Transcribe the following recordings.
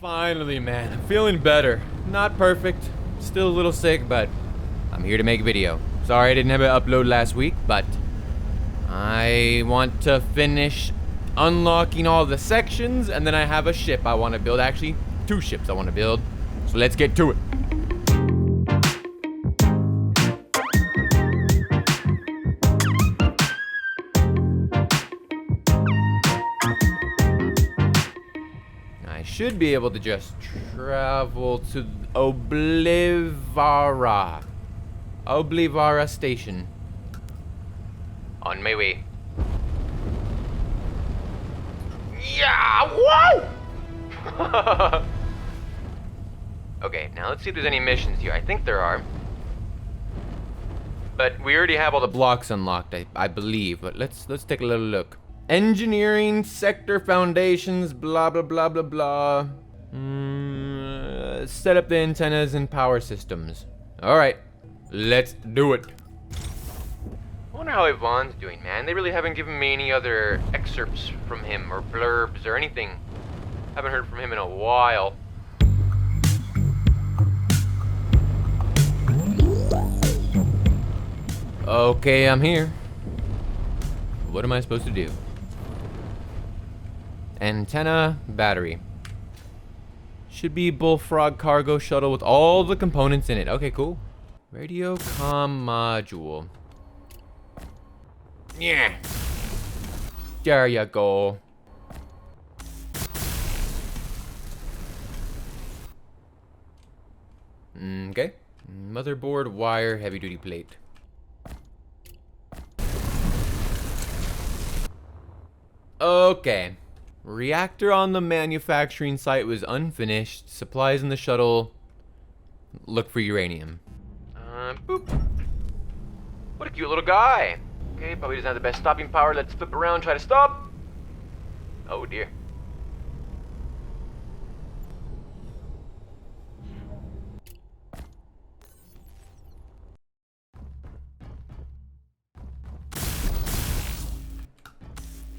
Finally, man. I'm feeling better. Not perfect. Still a little sick, but I'm here to make a video. Sorry I didn't have an upload last week, but I want to finish unlocking all the sections, and then I have a ship I want to build. Actually, 2 ships I want to build. So let's get to it. I should be able to just travel to Oblivara Station. On my way. Yeah! Whoa! Okay, now let's see if there's any missions here. I think there are. But we already have all the blocks unlocked, I believe. But let's take a little look. Engineering, sector foundations, blah blah blah blah blah. Set up the antennas and power systems. Alright, let's do it. I wonder how Yvonne's doing, man. They really haven't given me any other excerpts from him or blurbs or anything. Haven't heard from him in a while. Okay, I'm here. What am I supposed to do? Antenna, battery. Should be Bullfrog cargo shuttle with all the components in it. Okay, cool. Radio comm module. Yeah. There you go. Okay. Motherboard wire, heavy duty plate. Okay. Reactor on the manufacturing site was unfinished. Supplies in the shuttle. Look for uranium. Boop. What a cute little guy. Okay, probably doesn't have the best stopping power. Let's flip around, try to stop. Oh dear.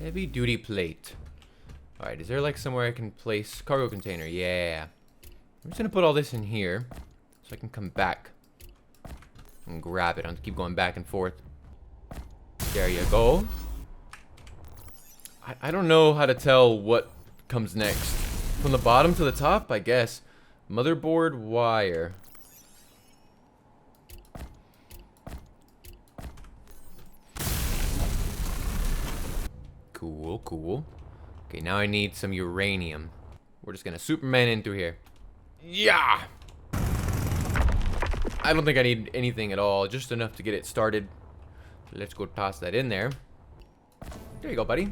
Heavy duty plate. Alright, is there like somewhere I can place cargo container? Yeah. I'm just gonna put all this in here so I can come back and grab it. I don't have to keep going back and forth. There you go. I don't know how to tell what comes next. From the bottom to the top, I guess. Motherboard wire. Cool, cool. Okay, now I need some uranium. We're just gonna Superman in through here. Yeah! I don't think I need anything at all, just enough to get it started. So let's go toss that in there. There you go, buddy.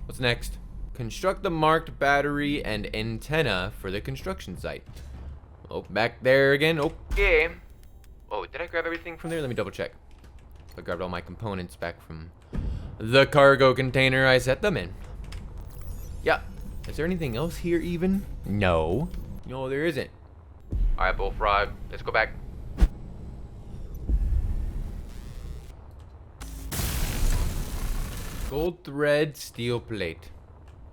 What's next? Construct the marked battery and antenna for the construction site. Oh, back there again. Okay. Oh, did I grab everything from there? Let me double check. I grabbed all my components back from the cargo container I set them in. Yeah. Is there anything else here even? No. No, there isn't. Alright, Bullfrog. Let's go back. Gold thread, steel plate.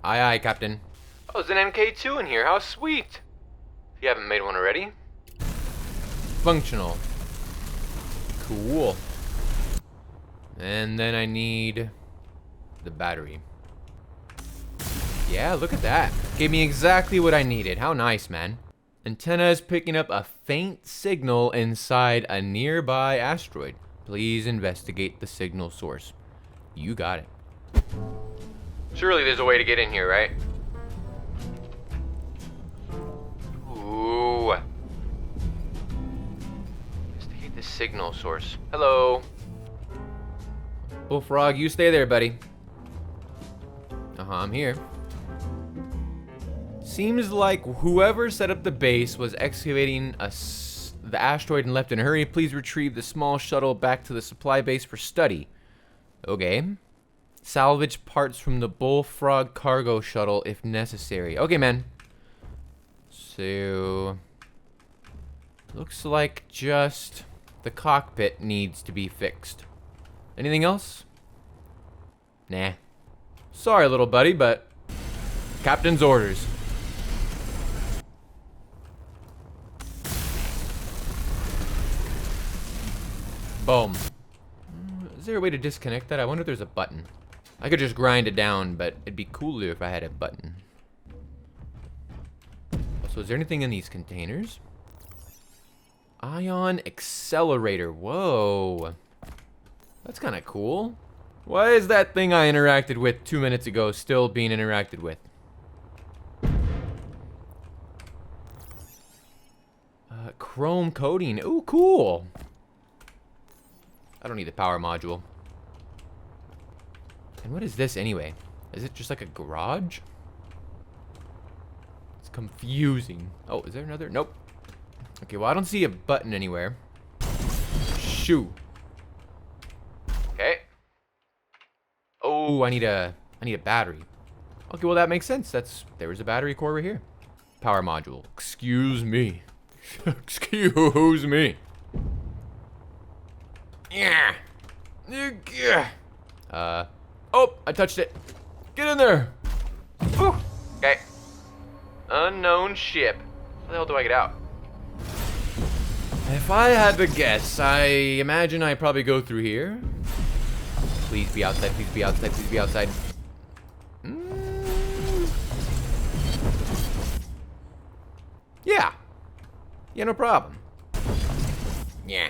Aye, aye, Captain. Oh, there's an MK2 in here. How sweet. If you haven't made one already. Functional. Cool. And then I need the battery. Yeah, look at that. Gave me exactly what I needed. How nice, man. Antenna is picking up a faint signal inside a nearby asteroid. Please investigate the signal source. You got it. Surely there's a way to get in here, right? Ooh. Investigate the signal source. Hello. Bullfrog, you stay there, buddy. I'm here. Seems like whoever set up the base was excavating the asteroid and left in a hurry. Please retrieve the small shuttle back to the supply base for study. Okay. Salvage parts from the Bullfrog cargo shuttle if necessary. Okay, man. So looks like just the cockpit needs to be fixed. Anything else? Nah. Sorry, little buddy, but captain's orders. Boom. Is there a way to disconnect that? I wonder if there's a button. I could just grind it down, but it'd be cooler if I had a button. So is there anything in these containers? Ion accelerator. Whoa. That's kind of cool. Why is that thing I interacted with 2 minutes ago still being interacted with? Chrome coating. Ooh, cool. I don't need the power module. And what is this anyway? Is it just like a garage? It's confusing. Oh, is there another? Nope. Okay, well, I don't see a button anywhere. Shoo. Okay. Oh, I need a battery. Okay, well, that makes sense. There was a battery core right here. Power module. Excuse me. Excuse me. Yeah. Oh, I touched it. Get in there. Whew. Okay. Unknown ship. How the hell do I get out? If I had to guess, I imagine I probably go through here. Please be outside, please be outside, please be outside. Yeah. Yeah, no problem. Yeah.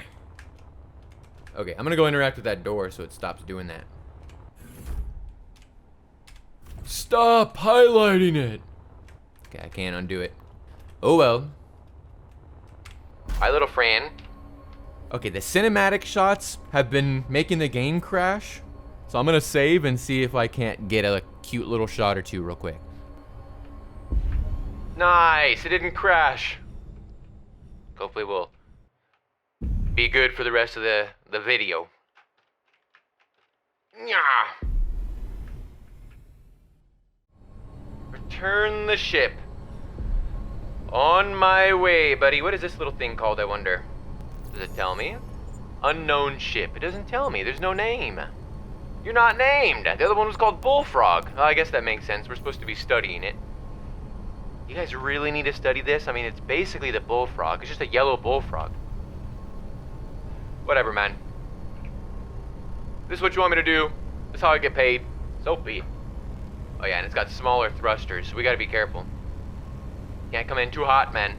Okay, I'm gonna go interact with that door so it stops doing that. Stop highlighting it. Okay, I can't undo it. Oh well. Hi, little Fran. Okay, the cinematic shots have been making the game crash. So I'm gonna save and see if I can't get a cute little shot or two real quick. Nice, it didn't crash. Hopefully we'll be good for the rest of the video. Yeah. Return the ship. On my way, buddy. What is this little thing called, I wonder? Does it tell me? Unknown ship. It doesn't tell me. There's no name. You're not named. The other one was called Bullfrog. Oh, I guess that makes sense. We're supposed to be studying it. You guys really need to study this? I mean, it's basically the bullfrog. It's just a yellow bullfrog. Whatever, man. This is what you want me to do. This is how I get paid. So be it. Oh yeah, and it's got smaller thrusters, so we gotta be careful. Can't come in too hot, man.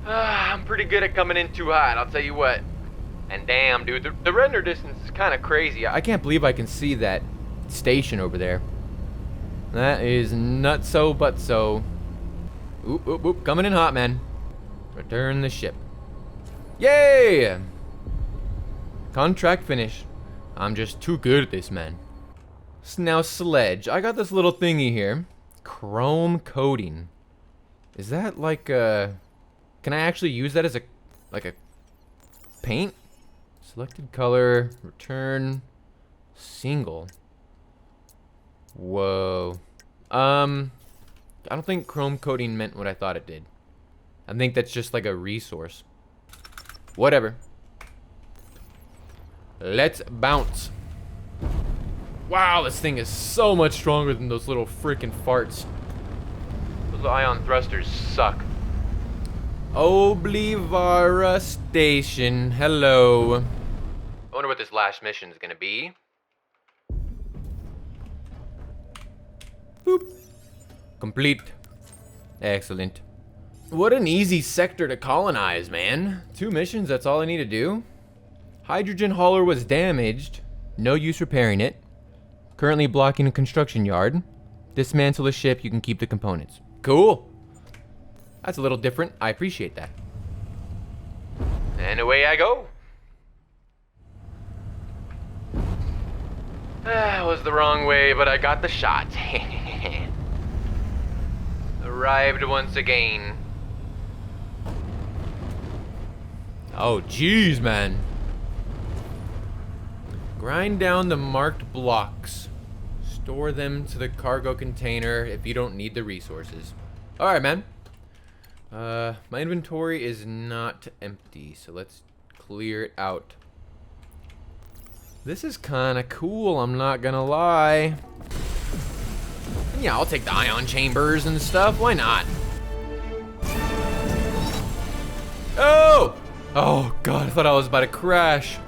I'm pretty good at coming in too hot, I'll tell you what. And damn, dude, the render distance is kind of crazy. I can't believe I can see that station over there. That is nutso but so. Oop, oop, oop, coming in hot, man. Return the ship. Yay! Contract finished. I'm just too good at this, man. Now, sledge. I got this little thingy here. Chrome coating. Is that like a... Can I actually use that as a... like a... paint? Selected color. Return. Single. Whoa. I don't think chrome coating meant what I thought it did. I think that's just like a resource. Whatever. Let's bounce. Wow, this thing is so much stronger than those little freaking farts. Those ion thrusters suck. Oblivara Station. Hello. I wonder what this last mission is gonna be. Boop. Complete. Excellent. What an easy sector to colonize, man. 2 missions, that's all I need to do. Hydrogen hauler was damaged. No use repairing it. Currently blocking a construction yard. Dismantle the ship, you can keep the components. Cool. That's a little different. I appreciate that. And away I go. That was the wrong way, but I got the shot. Arrived once again. Oh, jeez, man. Grind down the marked blocks. Store them to the cargo container if you don't need the resources. Alright, man. My inventory is not empty, so let's clear it out. This is kind of cool, I'm not gonna lie. Yeah, I'll take the ion chambers and stuff. Why not? Oh! Oh god, I thought I was about to crash.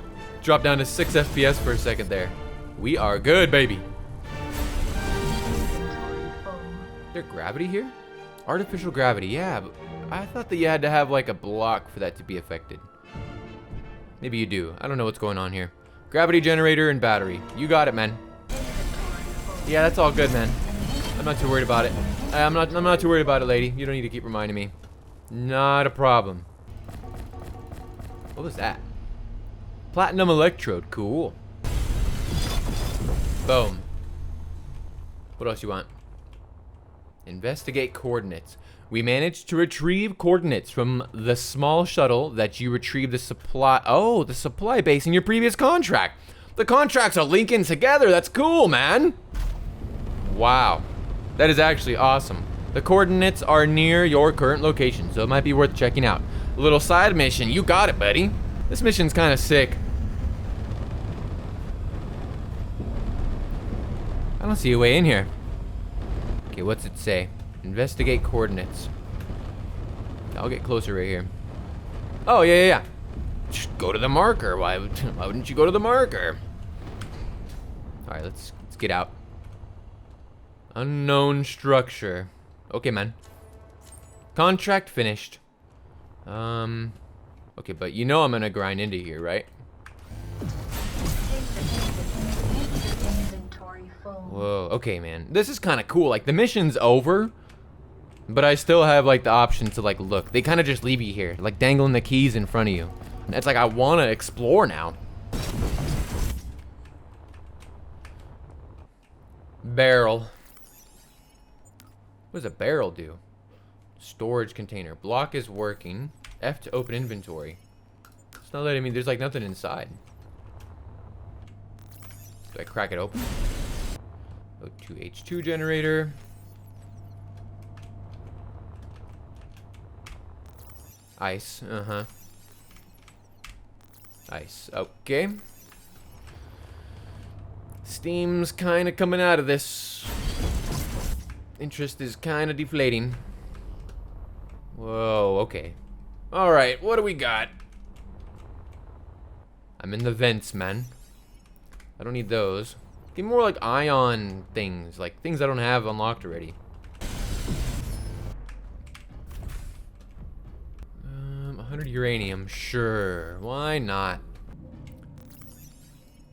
Drop down to 6 FPS for a second there. We are good, baby. Is there gravity here? Artificial gravity, yeah, but I thought that you had to have like a block for that to be affected. Maybe you do. I don't know what's going on here. Gravity generator and battery. You got it, man. Yeah, that's all good, man. I'm not too worried about it. I'm not too worried about it, lady. You don't need to keep reminding me. Not a problem. What was that? Platinum electrode. Cool. Boom. What else you want? Investigate coordinates. We managed to retrieve coordinates from the small shuttle that you retrieved the supply. Oh, the supply base in your previous contract. The contracts are linking together. That's cool, man. Wow. That is actually awesome. The coordinates are near your current location, so it might be worth checking out. A little side mission. You got it, buddy. This mission's kind of sick. I don't see a way in here. Okay, what's it say? Investigate coordinates. I'll get closer right here. Oh, yeah. Just go to the marker. Why wouldn't you go to the marker? All right, let's get out. Unknown structure. Okay, man. Contract finished. Okay, but you know I'm gonna grind into here, right? Whoa, okay, man. This is kind of cool. Like, the mission's over, but I still have, like, the option to, like, look. They kind of just leave you here, like, dangling the keys in front of you. And it's like, I want to explore now. Barrel. What does a barrel do? Storage container. Block is working. F to open inventory. It's not letting me. There's, like, nothing inside. Do I crack it open? O2H2 generator. Ice, Ice, okay. Steam's kind of coming out of this. Interest is kind of deflating. Whoa, okay. Alright, what do we got? I'm in the vents, man. I don't need those. Give me more like ion things, like things I don't have unlocked already. 100 uranium, sure, why not?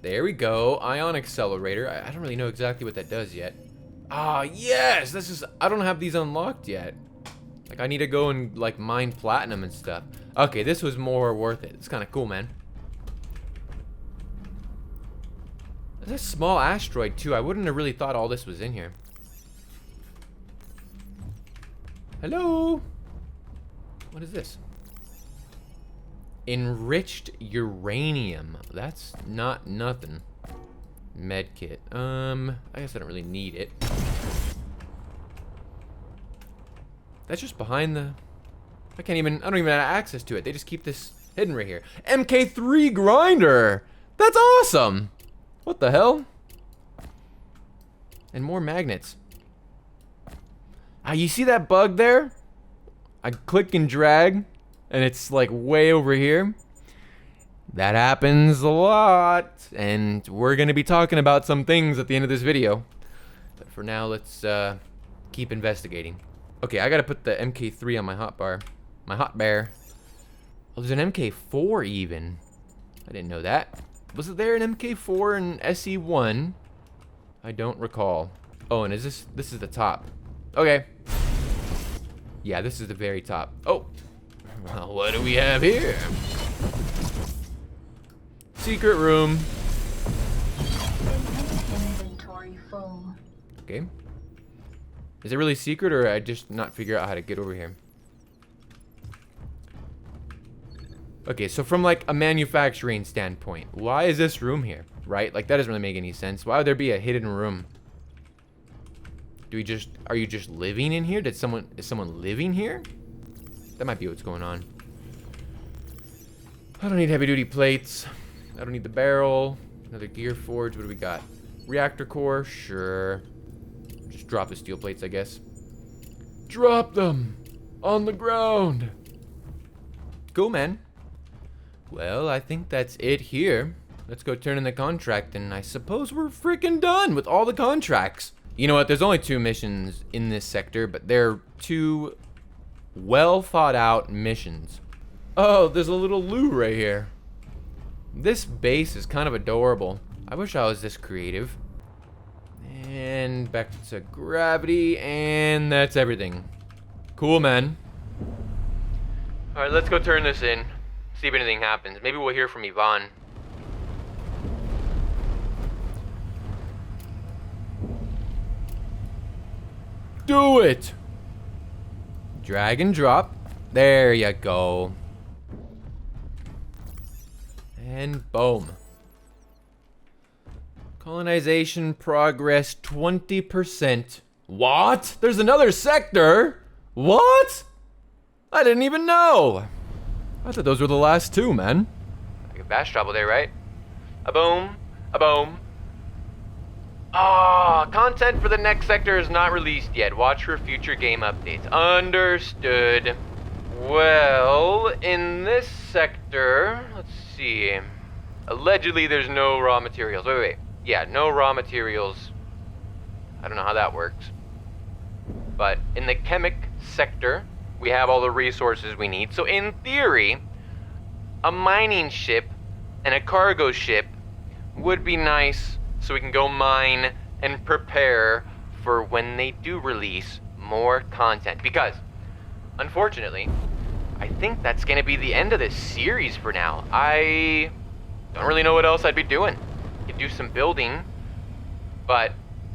There we go, ion accelerator. I don't really know exactly what that does yet. Ah, yes, this is, I don't have these unlocked yet. Like, I need to go and like mine platinum and stuff. Okay, this was more worth it. It's kind of cool, man. There's a small asteroid too. I wouldn't have really thought all this was in here. Hello? What is this? Enriched uranium. That's not nothing. Medkit. I guess I don't really need it. That's just behind the... I don't even have access to it. They just keep this hidden right here. MK3 grinder! That's awesome! What the hell? And more magnets. Ah, you see that bug there? I click and drag, and it's like way over here. That happens a lot, and we're gonna be talking about some things at the end of this video. But for now, let's keep investigating. Okay, I gotta put the MK3 on my hotbar. My hot bear. Oh, there's an MK4 even. I didn't know that. Was it there an MK4 and SE1? I don't recall. Oh, and this is the top. Okay. Yeah, this is the very top. Oh. Well, what do we have here? Secret room. Inventory full. Okay. Is it really secret, or I just not figure out how to get over here? Okay, so from like a manufacturing standpoint, why is this room here, right? Like, that doesn't really make any sense. Why would there be a hidden room? Are you just living in here? Is someone living here? That might be what's going on. I don't need heavy duty plates. I don't need the barrel. Another gear forge. What do we got? Reactor core, sure. Just drop the steel plates, I guess. Drop them on the ground. Cool, man. Well, I think that's it here. Let's go turn in the contract, and I suppose we're freaking done with all the contracts. You know what? There's only 2 missions in this sector, but they're 2 well thought out missions. Oh, there's a little loo right here. This base is kind of adorable. I wish I was this creative. And back to gravity, and that's everything. Cool, man. All right, let's go turn this in. See if anything happens. Maybe we'll hear from Yvonne. Do it! Drag and drop. There you go. And boom. Colonization progress 20%. What? There's another sector? What? I didn't even know. I thought those were the last 2, man. I get bash trouble there, right? A boom, a boom. Ah, content for the next sector is not released yet. Watch for future game updates. Understood. Well, in this sector, let's see. Allegedly, there's no raw materials. Wait. Yeah, no raw materials. I don't know how that works. But in the chemic sector, we have all the resources we need. So in theory, a mining ship and a cargo ship would be nice so we can go mine and prepare for when they do release more content. Because, unfortunately, I think that's gonna be the end of this series for now. I don't really know what else I'd be doing. Could do some building, but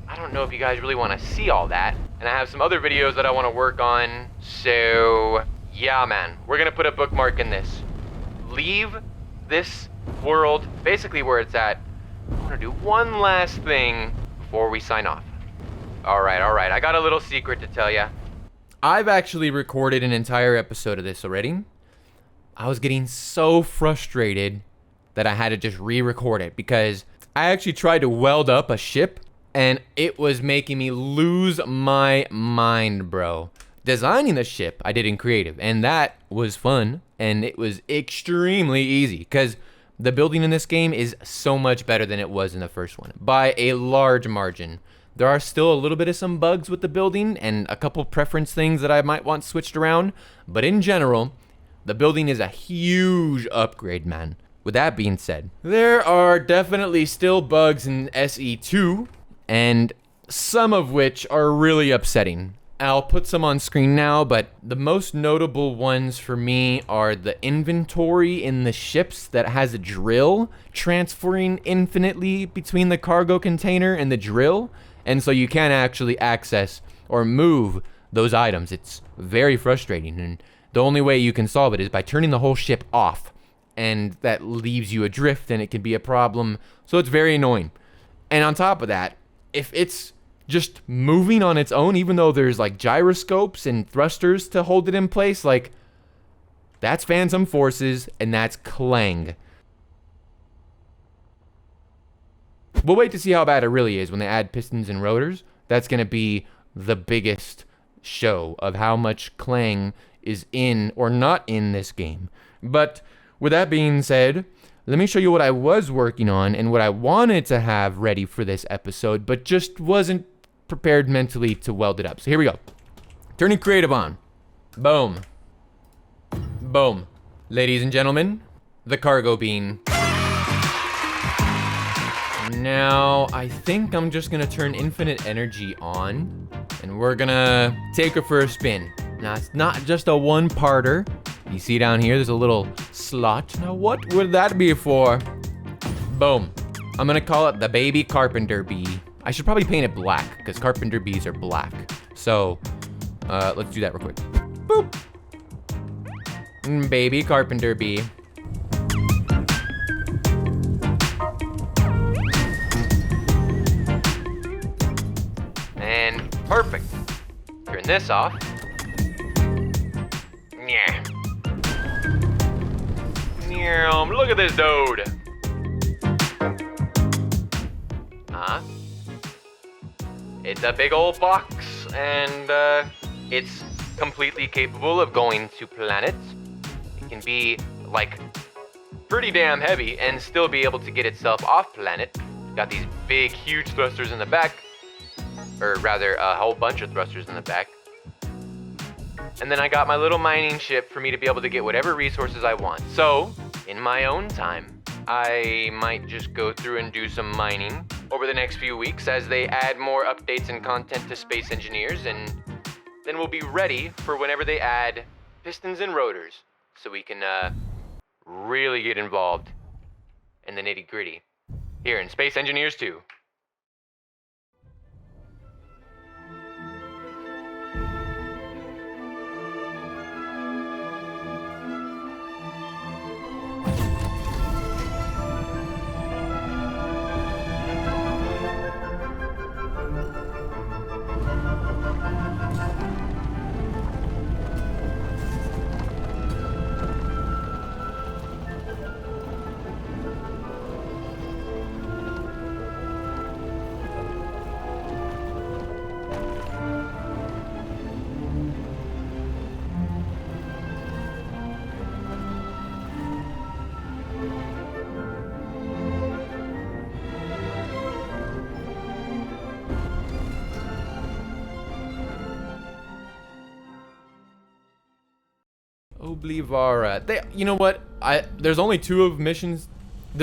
I don't know if you guys really want to see all that. And I have some other videos that I want to work on. So yeah, man, we're gonna put a bookmark in this. Leave this world basically where it's at. I want to do one last thing before we sign off. All right. I got a little secret to tell you. I've actually recorded an entire episode of this already. I was getting so frustrated that I had to just re-record it because I actually tried to weld up a ship and it was making me lose my mind, bro. Designing the ship I did in creative, and that was fun, and it was extremely easy because the building in this game is so much better than it was in the first one by a large margin. There are still a little bit of some bugs with the building and a couple preference things that I might want switched around, but in general, the building is a huge upgrade, man. With that being said, there are definitely still bugs in SE2, and some of which are really upsetting. I'll put some on screen now, but the most notable ones for me are the inventory in the ships that has a drill transferring infinitely between the cargo container and the drill, and so you can't actually access or move those items. It's very frustrating, and the only way you can solve it is by turning the whole ship off, and that leaves you adrift, and it can be a problem, so it's very annoying. And on top of that, if it's just moving on its own, even though there's like gyroscopes and thrusters to hold it in place, like, that's Phantom Forces, and that's Clang. We'll wait to see how bad it really is when they add pistons and rotors. That's gonna be the biggest show of how much Clang is in or not in this game. But with that being said, let me show you what I was working on and what I wanted to have ready for this episode, but just wasn't prepared mentally to weld it up. So here we go. Turning creative on. Boom. Boom. Ladies and gentlemen, the cargo beam. Now, I think I'm just gonna turn infinite energy on, and we're gonna take her for a spin. Now, it's not just a one-parter. You see down here, there's a little slot. Now, what would that be for? Boom. I'm gonna call it the baby carpenter bee. I should probably paint it black, because carpenter bees are black. So, let's do that real quick. Boop. Baby carpenter bee. And perfect. Turn this off. Yeah. Look at this dude. It's a big old box, and it's completely capable of going to planets. It can be like pretty damn heavy and still be able to get itself off planet. Got these big, huge thrusters in the back, or rather, a whole bunch of thrusters in the back. And then I got my little mining ship for me to be able to get whatever resources I want. So, in my own time, I might just go through and do some mining over the next few weeks as they add more updates and content to Space Engineers, and then we'll be ready for whenever they add pistons and rotors, so we can really get involved in the nitty-gritty here in Space Engineers 2. Oblivara. You know what? There's only 2 of missions